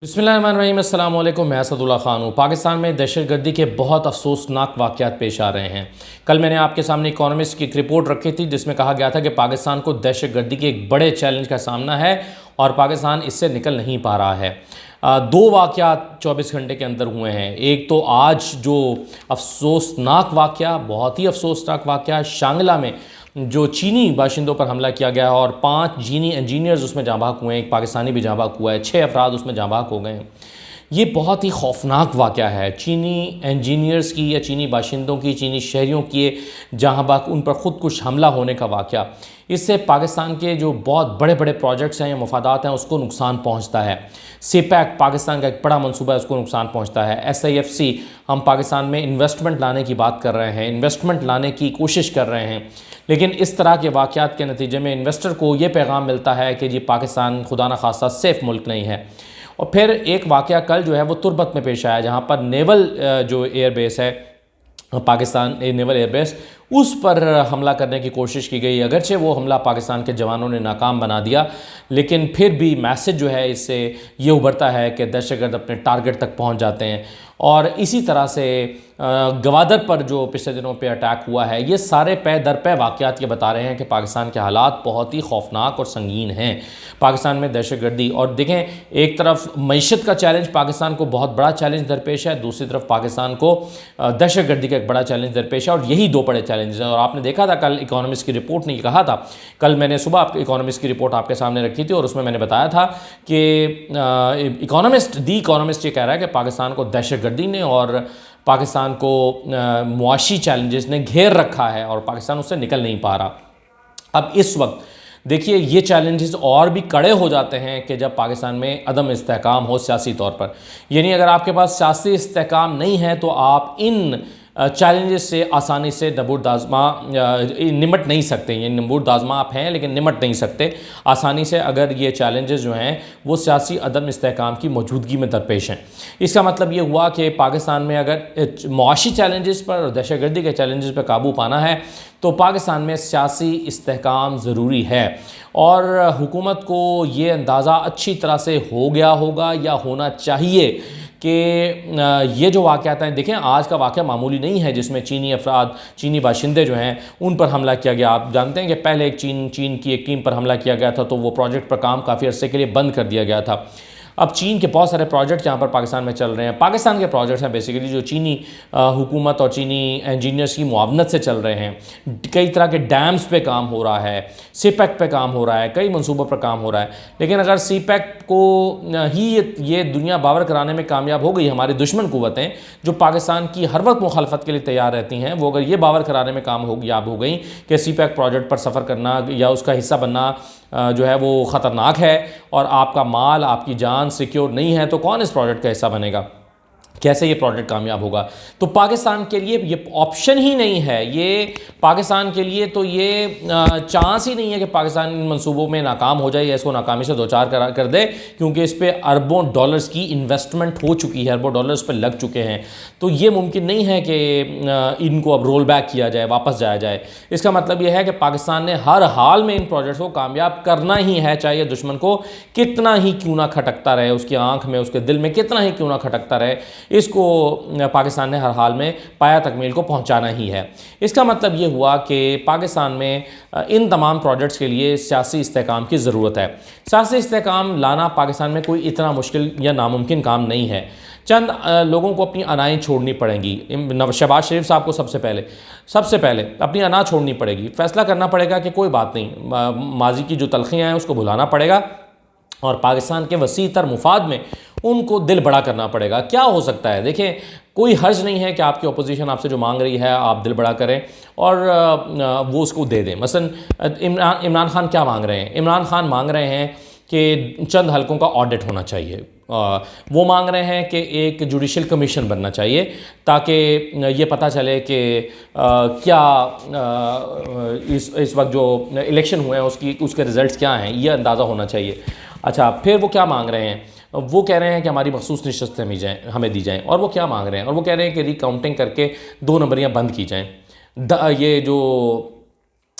बिस्मिल्लाहिर्रहमानिर्रहीम, अस्सलाम वालेकुम। मैं असदुल्ला ख़ान हूँ। पाकिस्तान में दहशतगर्दी के बहुत अफसोसनाक वाक़यात पेश आ रहे हैं। कल मैंने आपके सामने इकोनॉमिस्ट की एक रिपोर्ट रखी थी जिसमें कहा गया था कि पाकिस्तान को दहशतगर्दी के एक बड़े चैलेंज का सामना है और पाकिस्तान इससे निकल नहीं पा रहा है। दो वाक़यात 24 घंटे के अंदर हुए हैं। एक तो आज जो अफसोसनाक वाक़या, बहुत ही अफसोसनाक वाक़या, शांगला में जो चीनी बाशिंदों पर हमला किया गया है और 5 चीनी इंजीनियर्स उसमें जाँ बहक हुए हैं, एक पाकिस्तानी भी जाँ बहक हुआ है, 6 अफराद उसमें जाँ बहक हो गए हैं। ये बहुत ही खौफनाक वाक़या है। चीनी इंजीनियर्स की या चीनी बाशिंदों की, चीनी शहरियों की जहाँ बहक, उन पर ख़ुदकुश हमला होने का वाक़या, इससे पाकिस्तान के जो बहुत बड़े बड़े प्रोजेक्ट्स हैं या मफादात हैं उसको नुकसान पहुँचता है। सीपैक पाकिस्तान का एक बड़ा मनसूबा है, उसको नुकसान पहुँचता है। SIFC, हम पाकिस्तान में इन्वेस्टमेंट लाने की बात कर रहे हैं, इन्वेस्टमेंट लाने की कोशिश कर रहे हैं, लेकिन इस तरह के वाक़यात के नतीजे में इन्वेस्टर को ये पैगाम मिलता है कि जी पाकिस्तान खुदा न खास्ता सेफ़ मुल्क नहीं है। और फिर एक वाक़या कल जो है वो तुर्बत में पेश आया, जहाँ पर नेवल जो एयरबेस है, पाकिस्तान नेवल एयरबेस, उस पर हमला करने की कोशिश की गई। अगरचे वो हमला पाकिस्तान के जवानों ने नाकाम बना दिया, लेकिन फिर भी मैसेज जो है इससे ये उभरता है कि दहशतगर्द अपने टारगेट तक पहुंच जाते हैं। और इसी तरह से गवादर पर जो पिछले दिनों पे अटैक हुआ है, ये सारे पै दर पै वाक़यात ये बता रहे हैं कि पाकिस्तान के हालात बहुत ही खौफनाक और संगीन हैं। पाकिस्तान में दहशतगर्दी, और देखें, एक तरफ मईशत का चैलेंज पाकिस्तान को बहुत बड़ा चैलेंज दरपेश है, दूसरी तरफ पाकिस्तान को दहशतगर्दी का एक बड़ा चैलेंज दरपेश है, और यही दो बड़े चैलेंज हैं। और आपने देखा था कल इकोनॉमिस्ट की रिपोर्ट ने कहा था, कल मैंने सुबह इकोनॉमिस्ट की रिपोर्ट आपके सामने रखी थी और उसमें मैंने बताया था कि दी इकोनॉमिस्ट ये कह रहा है कि पाकिस्तान को दहशतगर्दी ने और पाकिस्तान को मुआशी चैलेंजेस ने घेर रखा है और पाकिस्तान उससे निकल नहीं पा रहा। अब इस वक्त देखिए, ये चैलेंजेस और भी कड़े हो जाते हैं कि जब पाकिस्तान में अदम इस्तेहकाम हो सियासी तौर पर। यानी अगर आपके पास सियासी इस्तेहकाम नहीं है तो आप इन चैलेंजेस से आसानी से नबूरदाज़मा निमट नहीं सकते। ये नबूरदाज़मा आप हैं लेकिन निमट नहीं सकते आसानी से अगर ये चैलेंजेस जो हैं वो सियासी अदम इस्तेहकाम की मौजूदगी में दरपेश हैं। इसका मतलब ये हुआ कि पाकिस्तान में अगर मुआशी चैलेंजेस पर और दहशतगर्दी के चैलेंजेस पर काबू पाना है तो पाकिस्तान में सियासी इस्तेहकाम ज़रूरी है। और हुकूमत को ये अंदाज़ा अच्छी तरह से हो गया होगा या होना चाहिए कि ये जो वाक़यात हैं, देखें, आज का वाक़या मामूली नहीं है जिसमें चीनी अफराद, चीनी बाशिंदे जो हैं उन पर हमला किया गया। आप जानते हैं कि पहले एक चीन की एक टीम पर हमला किया गया था तो वो प्रोजेक्ट पर काम काफ़ी अरसे के लिए बंद कर दिया गया था। अब चीन के बहुत सारे प्रोजेक्ट यहाँ पर पाकिस्तान में चल रहे हैं, पाकिस्तान के प्रोजेक्ट्स हैं बेसिकली, जो चीनी हुकूमत और चीनी इंजीनियर्स की मुआवनत से चल रहे हैं। कई तरह के डैम्स पे काम हो रहा है, सीपैक पे काम हो रहा है, कई मंसूबों पर काम हो रहा है। लेकिन अगर सीपैक को ही ये दुनिया बावर कराने में कामयाब हो गई, हमारी दुश्मन कुव्वतें जो पाकिस्तान की हर वक्त मुखालफत के लिए तैयार रहती हैं, वो अगर ये बावर कराने में कामयाब हो गई कि सीपैक प्रोजेक्ट पर सफ़र करना या उसका हिस्सा बनना जो है वो ख़तरनाक है और आपका माल, आपकी जान सिक्योर नहीं है, तो कौन इस प्रोजेक्ट का हिस्सा बनेगा? कैसे ये प्रोजेक्ट कामयाब होगा? तो पाकिस्तान के लिए ये ऑप्शन ही नहीं है। ये पाकिस्तान के लिए तो ये चांस ही नहीं है कि पाकिस्तान इन मंसूबों में नाकाम हो जाए या इसको नाकामी से दो चार कर दे, क्योंकि इस पर अरबों डॉलर्स की इन्वेस्टमेंट हो चुकी है, अरबों डॉलर्स पर लग चुके हैं। तो ये मुमकिन नहीं है कि इनको अब रोल बैक किया जाए, वापस जाया जाए। इसका मतलब यह है कि पाकिस्तान ने हर हाल में इन प्रोजेक्ट्स को कामयाब करना ही है, चाहे दुश्मन को कितना ही क्यों ना खटकता रहे, उसकी आंख में, उसके दिल में कितना ही क्यों ना खटकता रहे, इसको पाकिस्तान ने हर हाल में पाया तकमील को पहुंचाना ही है। इसका मतलब ये हुआ कि पाकिस्तान में इन तमाम प्रोजेक्ट्स के लिए सियासी इस्तेहकाम की ज़रूरत है। सियासी इस्तेहकाम लाना पाकिस्तान में कोई इतना मुश्किल या नामुमकिन काम नहीं है। चंद लोगों को अपनी अनाएँ छोड़नी पड़ेंगी। शहबाज शरीफ साहब को सबसे पहले अपनी अना छोड़नी पड़ेगी। फ़ैसला करना पड़ेगा कि कोई बात नहीं, माजी की जो तलखियाँ हैं उसको भुलाना पड़ेगा और पाकिस्तान के वसी तर मुफाद में उनको दिल बड़ा करना पड़ेगा। क्या हो सकता है? देखिए, कोई हर्ज नहीं है कि आपकी अपोजिशन आपसे जो मांग रही है आप दिल बड़ा करें और वो उसको दे दें। मसलन इमरान खान क्या मांग रहे हैं? इमरान खान मांग रहे हैं कि चंद हलकों का ऑडिट होना चाहिए। वो मांग रहे हैं कि एक जुडिशल कमीशन बनना चाहिए ताकि ये पता चले कि क्या इस वक्त जो इलेक्शन हुए हैं उसके रिज़ल्ट्स क्या हैं, ये अंदाज़ा होना चाहिए। अच्छा, फिर वो क्या मांग रहे हैं? वो कह रहे हैं कि हमारी मखसूस नशस्तें हमें दी जाएँ। और वो क्या मांग रहे हैं? और वो कह रहे हैं कि रिकाउंटिंग करके 2 नंबरियाँ बंद की जाएँ। ये जो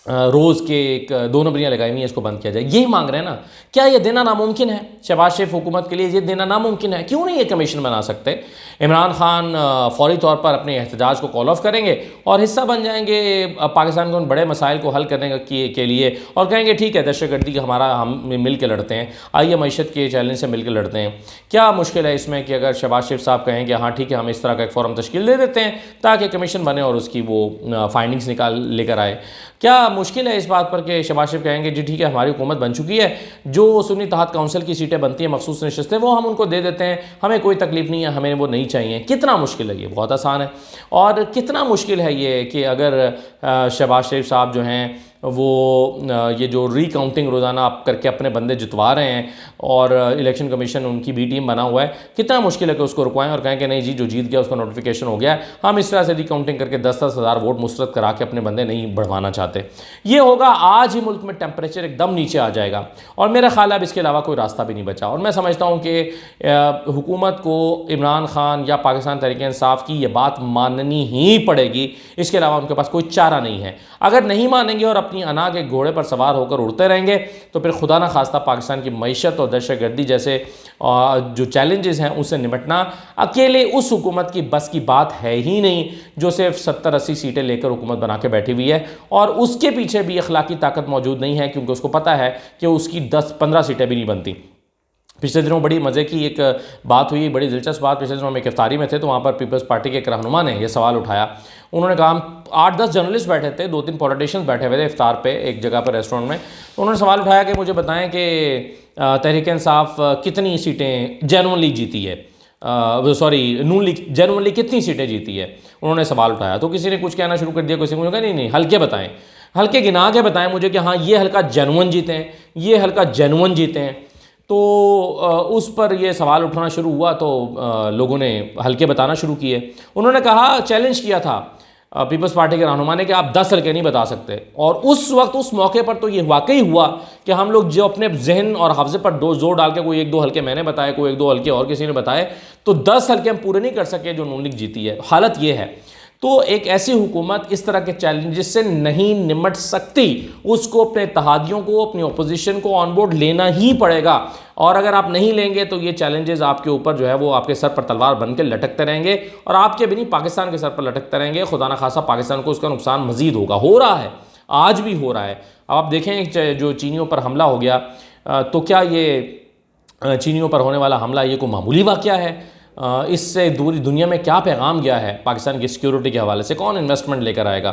रोज़ के एक 2 नंबरियाँ लगाई हुई हैं, इसको बंद किया जाए। यही मांग रहे हैं ना। क्या ये देना नामुमकिन है? शहबाज शरीफ हुकूमत के लिए ये देना नामुमकिन है? क्यों नहीं ये कमीशन बना सकते? इमरान खान फौरी तौर पर अपने एहतजाज को कॉल ऑफ करेंगे और हिस्सा बन जाएंगे पाकिस्तान के उन बड़े मसाइल को हल करने के लिए, और कहेंगे ठीक है दहशतगर्दी का हमारा हम मिल के लड़ते हैं, आइए मीशत के चैलेंज से मिल के लड़ते हैं। क्या मुश्किल है इसमें कि अगर शहबाज शरीफ साहब कहें कि हाँ ठीक है हम इस तरह का एक फोरम तश्कील दे देते हैं ताकि कमीशन बने और उसकी वो फाइंडिंग्स निकाल लेकर आए? क्या मुश्किल है इस बात पर कि शहबाज शरीफ कहेंगे जी ठीक है हमारी हुकूमत बन चुकी है, जो सुन्नी तहत काउंसिल की सीटें बनती हैं मखसूस नशस्तें वो हम उनको दे देते हैं, हमें कोई तकलीफ नहीं है, हमें वो नहीं चाहिए। कितना मुश्किल है ये? बहुत आसान है। और कितना मुश्किल है ये कि अगर शहबाज शरीफ साहब जो हैं वो ये जो रिकाउंटिंग रोज़ाना आप करके अपने बंदे जितवा रहे हैं और इलेक्शन कमीशन उनकी बी टीम बना हुआ है, कितना मुश्किल है कि उसको रुकवाएं और कहें कि नहीं जी जो जीत गया उसका नोटिफिकेशन हो गया है, हम इस तरह से रिकाउंटिंग करके 10-10 हज़ार वोट मुस्तरद करा के अपने बंदे नहीं बढ़वाना चाहते। ये होगा आज ही मुल्क में टेम्परेचर एकदम नीचे आ जाएगा और मेरा ख्याल है अब इसके अलावा कोई रास्ता भी नहीं बचा। और मैं समझता हूँ कि हुकूमत को इमरान खान या पाकिस्तान तहरीक इंसाफ की ये बात माननी ही पड़ेगी, इसके अलावा उनके पास कोई चारा नहीं है। अगर नहीं मानेंगे और अपनी अना के घोड़े पर सवार होकर उड़ते रहेंगे तो फिर खुदा ना खास्ता पाकिस्तान की मईशत और दहशतगर्दी जैसे जो चैलेंजेस हैं उससे निपटना अकेले उस हुकूमत की बस की बात है ही नहीं जो सिर्फ 70-80 सीटें लेकर हुकूमत बना के बैठी हुई है और उसके पीछे भी अखलाकी ताकत मौजूद नहीं है, क्योंकि उसको पता है कि उसकी 10-15 सीटें भी नहीं बनती। पिछले दिनों बड़ी मज़े की एक बात हुई, बड़ी दिलचस्प बात। पिछले दिनों हम एक इफ्तारी में थे तो वहाँ पर पीपल्स पार्टी के एक रहनुमा ने यह सवाल उठाया। उन्होंने कहा, 8-10 जर्नलिस्ट बैठे थे, 2-3 पॉलिटिशियंस बैठे हुए थे इफ्तार पे एक जगह पर रेस्टोरेंट में। तो उन्होंने सवाल उठाया कि मुझे बताएं कि तहरीक इंसाफ कितनी सीटें जेनुइनली जीती है, सॉरी नून लीग जेनुइनली कितनी सीटें जीती है। उन्होंने सवाल उठाया तो किसी ने कुछ कहना शुरू कर दिया, किसी ने मुझे कहा नहीं हल्के बताएं, हल्के गिना के बताएं मुझे कि हाँ ये हल्का जेनुइन जीते हैं, ये हल्का जेनुइन जीते हैं। तो उस पर यह सवाल उठाना शुरू हुआ तो लोगों ने हल्के बताना शुरू किए। उन्होंने कहा, चैलेंज किया था पीपल्स पार्टी के रहनुमा ने कि आप 10 हल्के नहीं बता सकते। और उस वक्त उस मौके पर तो ये वाकई हुआ कि हम लोग जो अपने जहन और हाफजे पर जोर डाल के कोई 1-2 हल्के मैंने बताए, कोई 1-2 हल्के और किसी ने बताए, तो 10 हल्के हम पूरे नहीं कर सके जो नून लीग जीती है। हालत ये है। तो एक ऐसी हुकूमत इस तरह के चैलेंजेस से नहीं निमट सकती, उसको अपने इत्तेहादियों को, अपनी अपोजिशन को ऑन बोर्ड लेना ही पड़ेगा। और अगर आप नहीं लेंगे तो ये चैलेंजेस आपके ऊपर जो है वो आपके सर पर तलवार बन के लटकते रहेंगे और आपके भी नहीं पाकिस्तान के सर पर लटकते रहेंगे। खुदा न खासा पाकिस्तान को उसका नुकसान मजीद होगा, हो रहा है, आज भी हो रहा है। अब आप देखें जो चीनियों पर हमला हो गया, तो क्या ये चीनियों पर होने वाला हमला ये कोई मामूली वाक़या है? इससे दूरी दुनिया में क्या पैगाम गया है पाकिस्तान की सिक्योरिटी के हवाले से? कौन इन्वेस्टमेंट लेकर आएगा,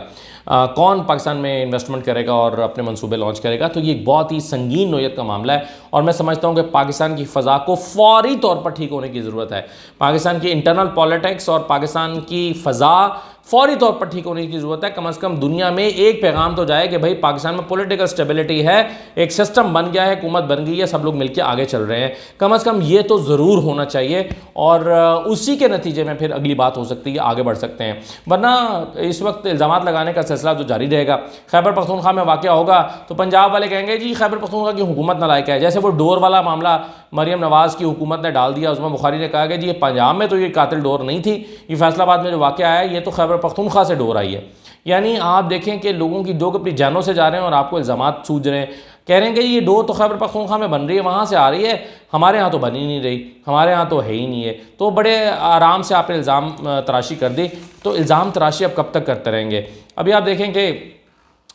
कौन पाकिस्तान में इन्वेस्टमेंट करेगा और अपने मंसूबे लॉन्च करेगा? तो ये एक बहुत ही संगीन नोयत का मामला है और मैं समझता हूँ कि पाकिस्तान की फ़ज़ा को फौरी तौर पर ठीक होने की ज़रूरत है। पाकिस्तान की इंटरनल पॉलिटिक्स और पाकिस्तान की फ़ज़ा फौरी तौर पर ठीक होने की ज़रूरत है। कम से कम दुनिया में एक पैगाम तो जाए कि भाई पाकिस्तान में पॉलिटिकल स्टेबिलिटी है, एक सिस्टम बन गया है, हुकूमत बन गई है, सब लोग मिलकर आगे चल रहे हैं। कम से कम ये तो ज़रूर होना चाहिए और उसी के नतीजे में फिर अगली बात हो सकती है, आगे बढ़ सकते हैं। वरना इस वक्त इल्ज़ामात लगाने का सिलसिला तो जारी रहेगा। खैबर पख्तूनख्वा में वाक़या होगा तो पंजाब वाले कहेंगे जी खैबर पख्तूनख्वा की हुकूमत नालायक है। जैसे वो डोर वाला मामला मरियम नवाज़ की हुकूमत ने डाल दिया, उसमें बुखारी ने कहा कि जी ये पंजाब में तो ये कातिल डोर नहीं थी, ये फैसलाबाद में जो वाक़या है ये तो खैबर पख्तूनख्वा से डोर आई है। यानी आप देखें कि लोगों की लोग अपनी जानों से जा रहे हैं और आपको इल्ज़ामात सूझ रहे हैं, कह रहे हैं कि ये डोर तो खैबर पख्तूनख्वा में बन रही है, वहाँ से आ रही है, हमारे यहाँ तो बन ही नहीं रही, हमारे यहाँ तो है ही नहीं है। तो बड़े आराम से आपने इल्ज़ाम तराशी कर दी। तो इल्ज़ाम तराशी अब कब तक करते रहेंगे? अभी आप देखें कि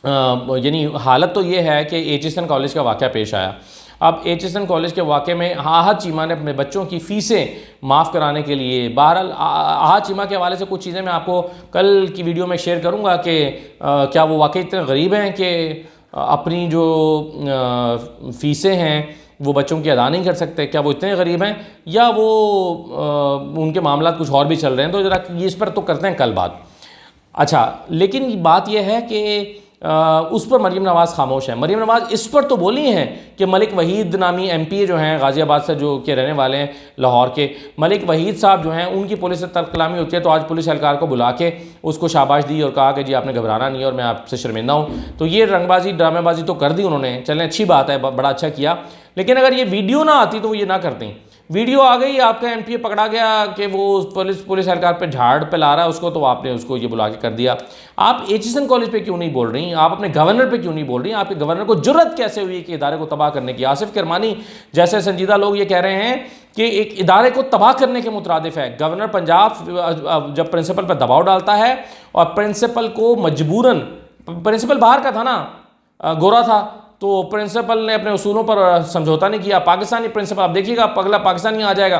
यानी हालत तो ये है कि HSN कॉलेज का वाक़या पेश आया। अब HSN कॉलेज के वाक़े में आहत चीमा ने अपने बच्चों की फ़ीसें माफ़ कराने के लिए, बहरहाल आहत चीमा के हवाले से कुछ चीज़ें मैं आपको कल की वीडियो में शेयर करूँगा कि क्या वो वाकई इतने गरीब हैं कि अपनी जो फ़ीसें हैं वो बच्चों की अदा नहीं कर सकते? क्या वो इतने गरीब हैं या वो उनके मामला कुछ और भी चल रहे हैं? तो ज़रा इस पर तो करते हैं कल बात। अच्छा, लेकिन बात यह है कि उस पर मरियम नवाज़ खामोश है। मरियम नवाज़ इस पर तो बोली हैं कि मलिक वहीद नामी MP जो हैं गाज़ियाबाद से, जो के रहने वाले हैं लाहौर के, मलिक वहीद साहब जो हैं उनकी पुलिस से तर्क कलामी होती है तो आज पुलिस एहलकार को बुला के उसको शाबाश दी और कहा कि जी आपने घबराना नहीं और मैं आपसे शर्मिंदा हूँ। तो ये रंगबाजी ड्रामेबाजी तो कर दी उन्होंने, चलें अच्छी बात है, बड़ा अच्छा किया। लेकिन अगर ये वीडियो ना आती तो वो ये ना करती। वीडियो आ गई, आपका एमपीए पकड़ा गया कि वो पुलिस एहलकार पे झाड़ पे ला रहा है उसको, तो आपने उसको ये बुला के कर दिया। आप एचिसन कॉलेज पे क्यों नहीं बोल रही? आप अपने गवर्नर पे क्यों नहीं बोल रही? आपके गवर्नर को जुर्रत कैसे हुई कि इदारे को तबाह करने की? आसिफ किरमानी जैसे संजीदा लोग ये कह रहे हैं कि एक इदारे को तबाह करने के मुतरादिफ है। गवर्नर पंजाब जब प्रिंसिपल पर दबाव डालता है और प्रिंसिपल को मजबूरन, प्रिंसिपल बाहर का था ना, गोरा था, तो प्रिंसिपल ने अपने उसूलों पर समझौता नहीं किया। पाकिस्तानी प्रिंसिपल, आप देखिएगा अगला पाकिस्तानी आ जाएगा,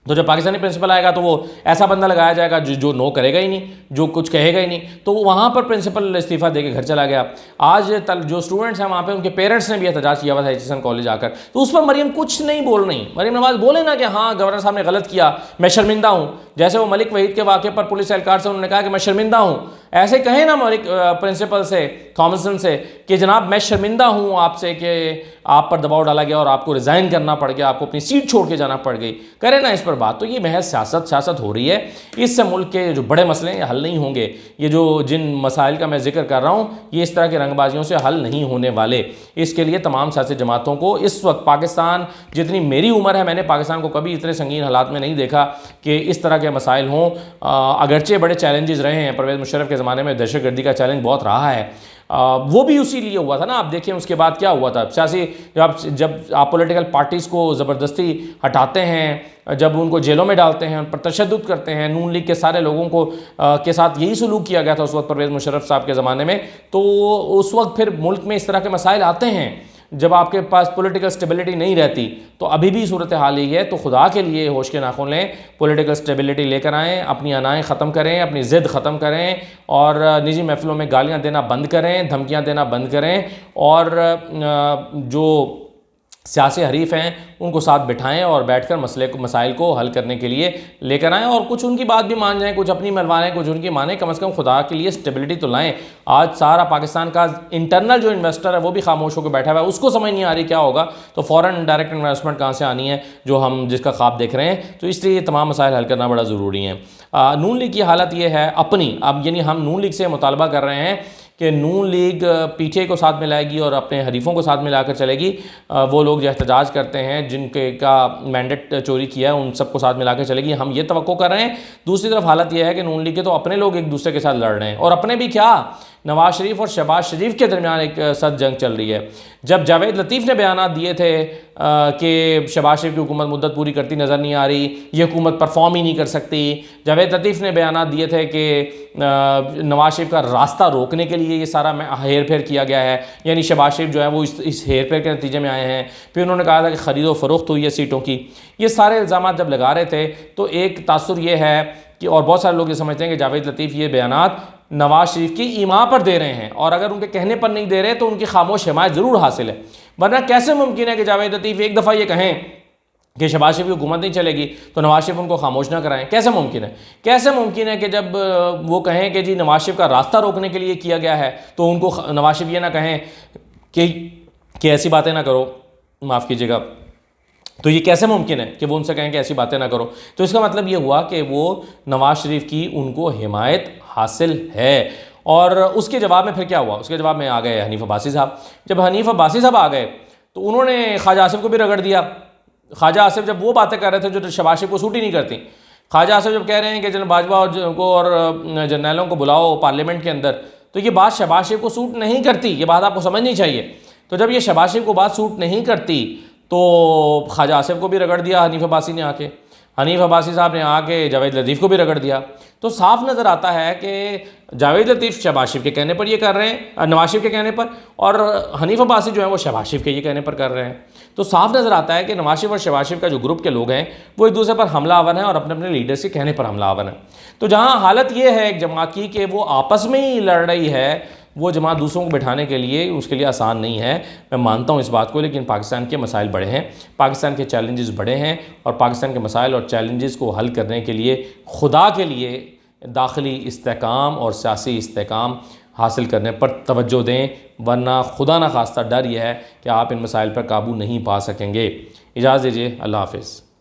तो जब पाकिस्तानी प्रिंसिपल आएगा तो वो ऐसा बंदा लगाया जाएगा जो नो करेगा ही नहीं, जो कुछ कहेगा ही नहीं। तो वहाँ पर प्रिंसिपल इस्तीफा देके घर चला गया। आज जो स्टूडेंट्स हैं वहाँ पे, उनके पेरेंट्स ने भी एहतजाज किया हुआ था एचिसन कॉलेज आकर, तो उस पर मरीम कुछ नहीं बोल रही। मरीम नवाज बोले ना कि हाँ गवर्नर साहब ने गलत किया, मैं शर्मिंदा हूँ। जैसे वो मलिक वहीद के वाक़े पर पुलिस एहलकार से उन्होंने कहा कि मैं शर्मिंदा हूँ, ऐसे कहें ना मलिक प्रिंसिपल से, थॉमसन से, कि जनाब मैं शर्मिंदा हूँ आपसे कि आप पर दबाव डाला गया और आपको रिज़ाइन करना पड़ गया, आपको अपनी सीट छोड़ के जाना पड़ गई। करें ना इस पर बात। तो ये महज सियासत हो रही है। इससे मुल्क के जो बड़े मसले हैं हल नहीं होंगे। ये जो जिन मसाइल का मैं जिक्र कर रहा हूँ, ये इस तरह की रंगबाजियों से हल नहीं होने वाले। इसके लिए तमाम सियासी जमातों को इस वक्त, पाकिस्तान जितनी मेरी उम्र है, मैंने पाकिस्तान को कभी इतने संगीन हालात में नहीं देखा कि इस तरह के मसाइल हों। अगरचे बड़े चैलेंजेस रहे हैं, परवेज़ मुशर्रफ के ज़माने में दहशतगर्दी का चैलेंज बहुत रहा है, वो भी उसी लिए हुआ था ना। आप देखें उसके बाद क्या हुआ था। सियासी जब आप पॉलिटिकल पार्टीज़ को ज़बरदस्ती हटाते हैं, जब उनको जेलों में डालते हैं, उन पर तशद्दुद करते हैं, नून लीग के सारे लोगों को के साथ यही सलूक किया गया था उस वक्त परवेज़ मुशर्रफ साहब के ज़माने में। तो उस वक्त फिर मुल्क में इस तरह के मसाइल आते हैं जब आपके पास पॉलिटिकल स्टेबिलिटी नहीं रहती। तो अभी भी सूरत हाल यही है। तो खुदा के लिए होश के नाखून लें, पॉलिटिकल स्टेबिलिटी लेकर आएँ, अपनी अनाएँ ख़त्म करें, अपनी ज़िद ख़त्म करें और निजी महफिलों में गालियाँ देना बंद करें, धमकियाँ देना बंद करें और जो सियासी हरीफ हैं उनको साथ बिठाएं और बैठकर मसाइल को हल करने के लिए लेकर आएँ और कुछ उनकी बात भी मान जाएं, कुछ अपनी मनवाएं, कुछ उनकी माने। कम से कम खुदा के लिए स्टेबिलिटी तो लाएं। आज सारा पाकिस्तान का इंटरनल जो इन्वेस्टर है वो भी खामोश होकर बैठा हुआ है, उसको समझ नहीं आ रही क्या होगा। तो फॉरेन डायरेक्ट इन्वेस्टमेंट कहाँ से आनी है जो हम जिसका ख्वाब देख रहे हैं। तो इसलिए ये तमाम मसाइल हल करना बड़ा ज़रूरी है। नून लीग की हालत ये है अपनी, अब यानी हम नून लीग से मुतालबा कर रहे हैं कि नून लीग पीटीआई को साथ में लाएगी और अपने हरीफों को साथ में लाकर चलेगी। वो लोग जो एहतजाज करते हैं, जिनके का मैंडेट चोरी किया है, उन सबको साथ में लाकर चलेगी, हम ये तवक्को कर रहे हैं। दूसरी तरफ हालत यह है कि नून लीग के तो अपने लोग एक दूसरे के साथ लड़ रहे हैं, और अपने भी क्या, नवाज शरीफ और शहबाज शरीफ के दरमियान एक सख्त जंग चल रही है। जब जावेद लतीफ़ ने बयान दिए थे कि शहबाज शरीफ की हुकूमत मुद्दत पूरी करती नज़र नहीं आ रही, ये हुकूमत परफॉर्म ही नहीं कर सकती। जावेद लतीफ़ ने बयान दिए थे कि नवाज शरीफ का रास्ता रोकने के लिए ये सारा हेर फेर किया गया है, यानी शहबाज शरीफ जो है वो इस हेर फेर के नतीजे में आए हैं। फिर उन्होंने कहा था कि ख़रीदो फरोख्त हुई है सीटों की। ये सारे इल्ज़ाम जब लगा रहे थे तो एक तासुर ये है कि, और बहुत सारे लोग ये समझते हैं कि जावेद लतीफ़ ये बयानात नवाज शरीफ की ईमा पर दे रहे हैं, और अगर उनके कहने पर नहीं दे रहे तो उनकी खामोश हिमायत ज़रूर हासिल है। वरना कैसे मुमकिन है कि जावेद लतीफ़ एक दफ़ा ये कहें कि शहबाज शरीफ की हुकूमत नहीं चलेगी तो नवाज शरीफ उनको खामोश ना कराएं? कैसे मुमकिन है? कैसे मुमकिन है कि जब वो कहें कि जी नवाज शरीफ का रास्ता रोकने के लिए किया गया है तो उनको नवाज शरीफ ये ना कहें कि ऐसी बातें ना करो, माफ़ कीजिएगा। तो ये कैसे मुमकिन है कि वो उनसे कहें कि ऐसी बातें ना करो? तो इसका मतलब ये हुआ कि वो नवाज शरीफ की उनको हिमायत हासिल है। और उसके जवाब में फिर क्या हुआ? उसके जवाब में आ गए हनीफ अब्बासी साहब। जब हनीफ अब्बासी साहब आ गए तो उन्होंने ख्वाजा आसिफ को भी रगड़ दिया। ख्वाजा आसिफ जब वो बातें कर रहे थे जो शहबाज शरीफ को सूट ही नहीं करती, ख्वाजा आसिफ जब कह रहे हैं कि जनरल बाजवा और जर्नैलों को बुलाओ पार्लियामेंट के अंदर, तो ये बात शहबाज शरीफ को सूट नहीं करती। ये बात आपको समझनी चाहिए। तो जब ये शहबाज शरीफ को बात सूट नहीं करती तो ख्वाजा आसिफ को भी रगड़ दिया हनीफ अब्बासी ने आके। हनीफ अब्बासी साहब ने आके जावेद लतीफ़ को भी रगड़ दिया। तो साफ नज़र आता है कि जावेद लतीफ़ शहबाज शरीफ के कहने पर ये कर रहे हैं, नवाज शरीफ के कहने पर, और हनीफ अब्बासी जो है वो शहबाज शरीफ के ये कहने पर कर रहे हैं। तो साफ नज़र आता है कि नवाज शरीफ और शहबाज शरीफ का जो ग्रुप के लोग हैं वो एक दूसरे पर हमलावर हैं और अपने अपने लीडर्स के कहने पर हमलावर हैं। तो जहाँ हालत ये है एक जमात की कि वो आपस में ही लड़ रही है, वो जमात दूसरों को बिठाने के लिए उसके लिए आसान नहीं है। मैं मानता हूँ इस बात को, लेकिन पाकिस्तान के मसाइल बड़े हैं, पाकिस्तान के चैलेंजेस बड़े हैं, और पाकिस्तान के मसाइल और चैलेंजेस को हल करने के लिए खुदा के लिए दाखिली इस्तेहकाम और सियासी इस्तेहकाम हासिल करने पर तवज्जो दें, वरना खुदा न खास्ता डर यह है कि आप इन मसाइल पर काबू नहीं पा सकेंगे। इजाज़त दीजिए, अल्लाह हाफ़िज़।